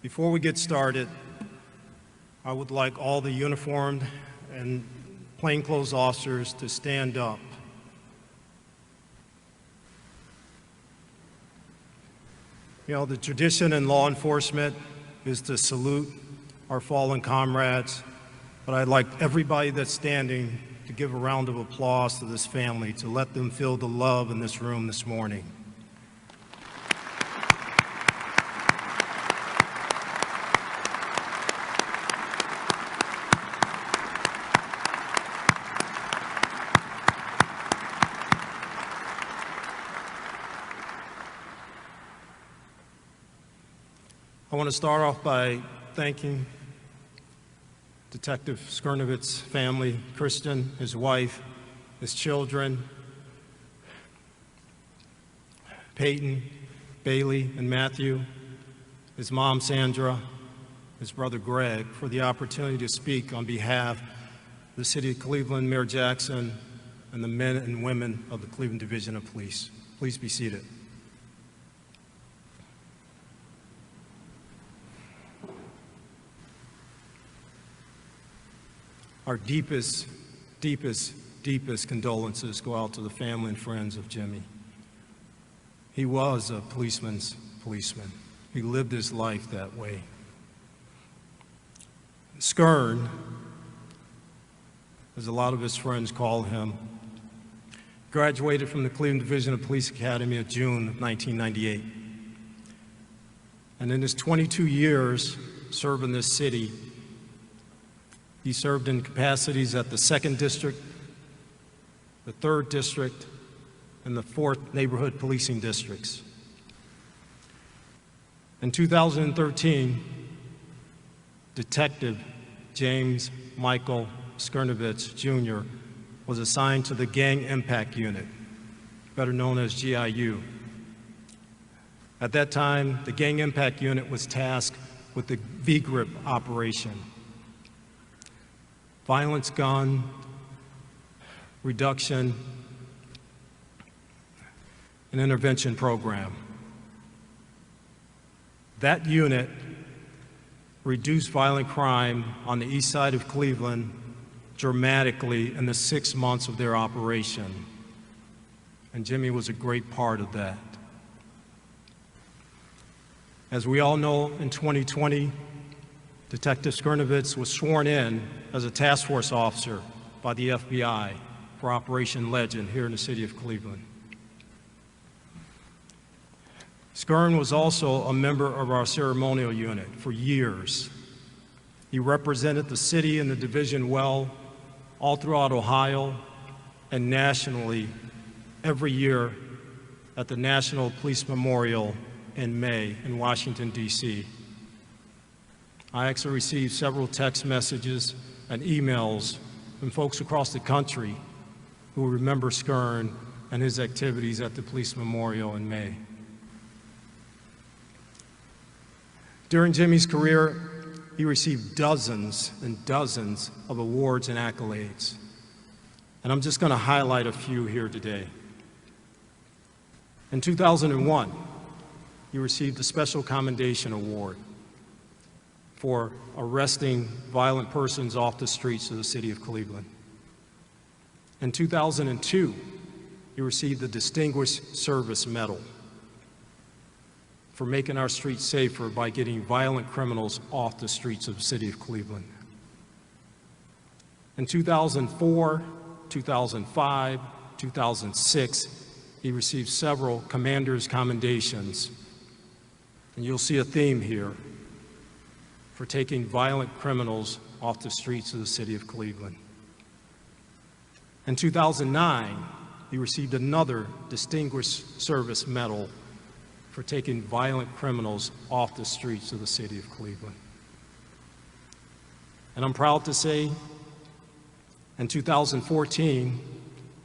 Before we get started, I would like all the uniformed and plainclothes officers to stand up. You know, the tradition in law enforcement is to salute our fallen comrades, but I'd like everybody that's standing to give a round of applause to this family, to let them feel the love in this room this morning. I want to start off by thanking Detective SKERNIVITS' family, Christian, his wife, his children, Peyton, Bailey, and Matthew, his mom, Sandra, his brother, Greg, for the opportunity to speak on behalf of the City of Cleveland, Mayor Jackson, and the men and women of the Cleveland Division of Police. Please be seated. Our deepest condolences go out to the family and friends of Jimmy. He was a policeman's policeman. He lived his life that way. Skern, as a lot of his friends call him, graduated from the Cleveland Division of Police Academy of June of 1998. And in his 22 years serving this city, he served in capacities at the 2nd District, the 3rd District, and the 4th Neighborhood Policing Districts. In 2013, Detective James Michael SKERNIVITS, Jr. was assigned to the Gang Impact Unit, better known as GIU. At that time, the Gang Impact Unit was tasked with the V-Grip operation, violence gun reduction and intervention program. That unit reduced violent crime on the east side of Cleveland dramatically in the 6 months of their operation. And Jimmy was a great part of that. As we all know, in 2020, Detective SKERNIVITS was sworn in as a task force officer by the FBI for Operation Legend here in the city of Cleveland. Skern was also a member of our ceremonial unit for years. He represented the city and the division well all throughout Ohio and nationally every year at the National Police Memorial in May in Washington, D.C. I actually received several text messages and emails from folks across the country who remember Skern and his activities at the Police Memorial in May. During Jimmy's career, he received dozens and dozens of awards and accolades. And I'm just going to highlight a few here today. In 2001, he received the Special Commendation Award for arresting violent persons off the streets of the city of Cleveland. In 2002, he received the Distinguished Service Medal for making our streets safer by getting violent criminals off the streets of the city of Cleveland. In 2004, 2005, 2006, he received several Commander's Commendations. And you'll see a theme here for taking violent criminals off the streets of the city of Cleveland. In 2009, he received another Distinguished Service Medal for taking violent criminals off the streets of the city of Cleveland. And I'm proud to say, in 2014,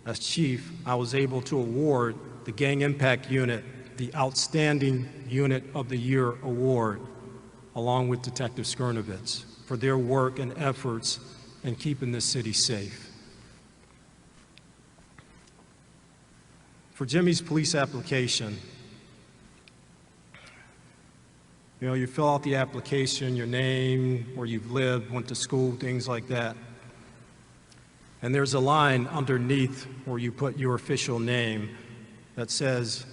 as chief, I was able to award the Gang Impact Unit the Outstanding Unit of the Year Award, along with Detective SKERNIVITS, for their work and efforts in keeping this city safe. For Jimmy's police application, You know, you fill out the application, your name, where you've lived, went to school, things like that. And there's a line underneath where you put your official name that says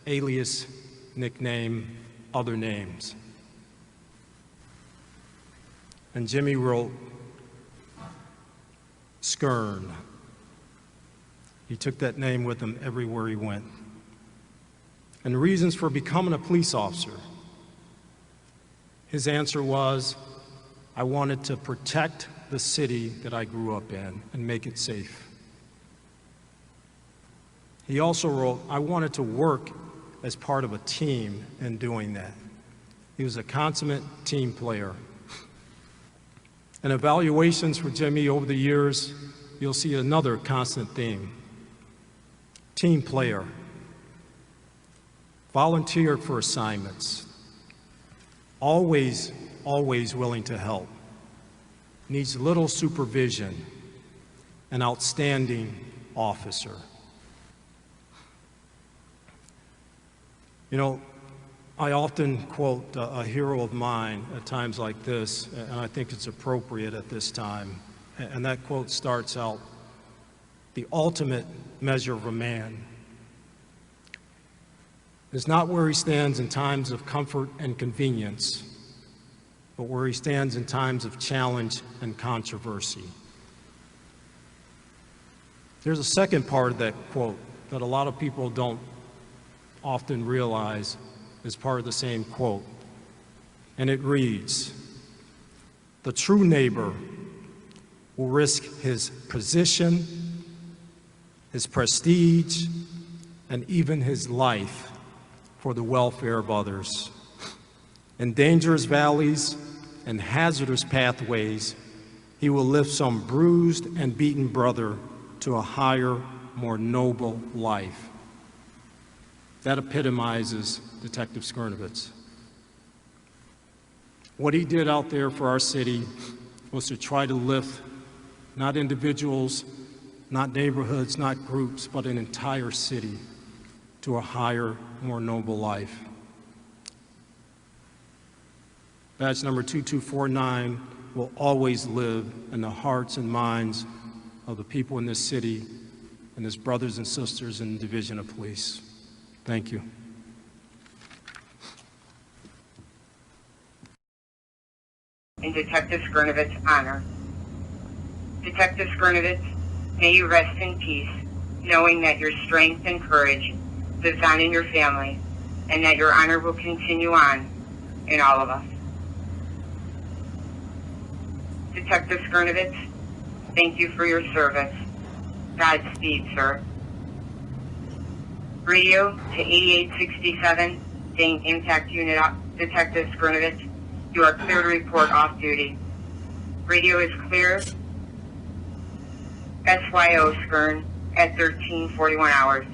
alias, nickname, other names. And Jimmy wrote Skern. He took that name with him everywhere he went. And the reasons for becoming a police officer, his answer was, I wanted to protect the city that I grew up in and make it safe. He also wrote, I wanted to work as part of a team in doing that. He was a consummate team player. In evaluations for Jimmy over the years, you'll see another constant theme. Team player. Volunteered for assignments. Always willing to help. Needs little supervision. An outstanding officer. You know, I often quote a hero of mine at times like this, and I think it's appropriate at this time. And that quote starts out, the ultimate measure of a man is not where he stands in times of comfort and convenience, but where he stands in times of challenge and controversy. There's a second part of that quote that a lot of people don't often realize is part of the same quote. And it reads, the true neighbor will risk his position, his prestige, and even his life for the welfare of others. In dangerous valleys and hazardous pathways, he will lift some bruised and beaten brother to a higher, more noble life. That epitomizes Detective SKERNIVITS. What he did out there for our city was to try to lift not individuals, not neighborhoods, not groups, but an entire city to a higher, more noble life. Badge number 2249 will always live in the hearts and minds of the people in this city and his brothers and sisters in the Division of Police. Thank you. In Detective SKERNIVITS' honor. Detective SKERNIVITS, may you rest in peace, knowing that your strength and courage lives on in your family, and that your honor will continue on in all of us. Detective SKERNIVITS, thank you for your service. Godspeed, sir. Radio to 8867, Dane Impact Unit Detective SKERNIVITS, you are clear to report off duty. Radio is clear. SYO Skern at 13:41 hours.